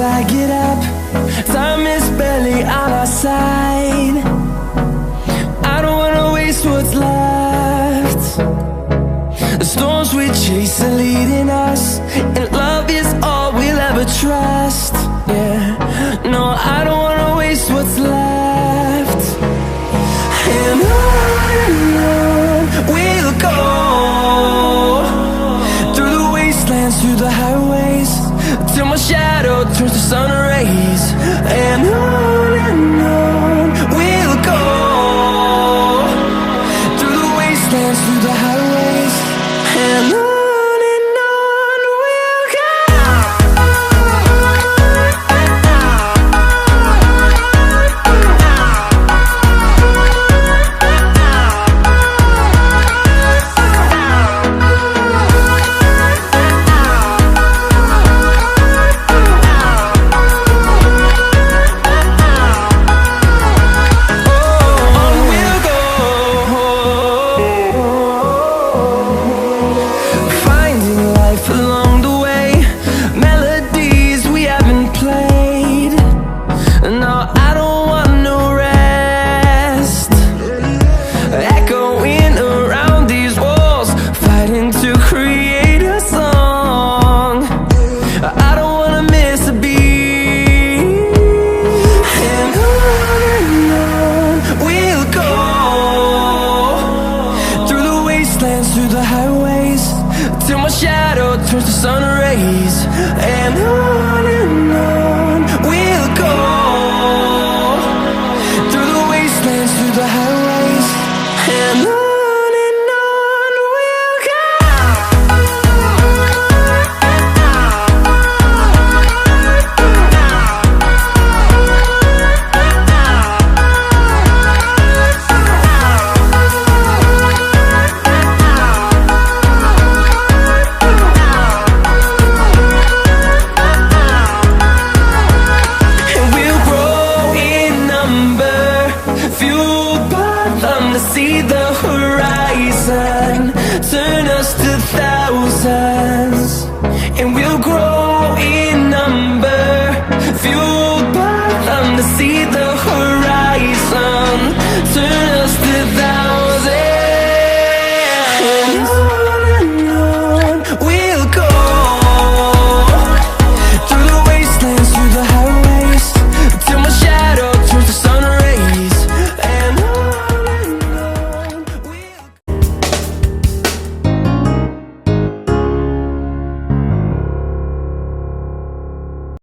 I get up. Time is barely on our side. I don't wanna waste what's left. The storms we chase are leading us, and love is all we'll ever trust. Yeah, no, I don't wanna waste what's left. And on we'll go, through the wastelands, through the highways, till my shadow turns to sun rays. And on we'll go, through the wastelands, through the highways, and on we'll go. Through the highways, till my shadow turns to sun rays. And on we'll go, through the wastelands, through the highways, and on we'll go. To see the horizon turn us to thousands, and we'll grow in number, fueled by them to see the horizon.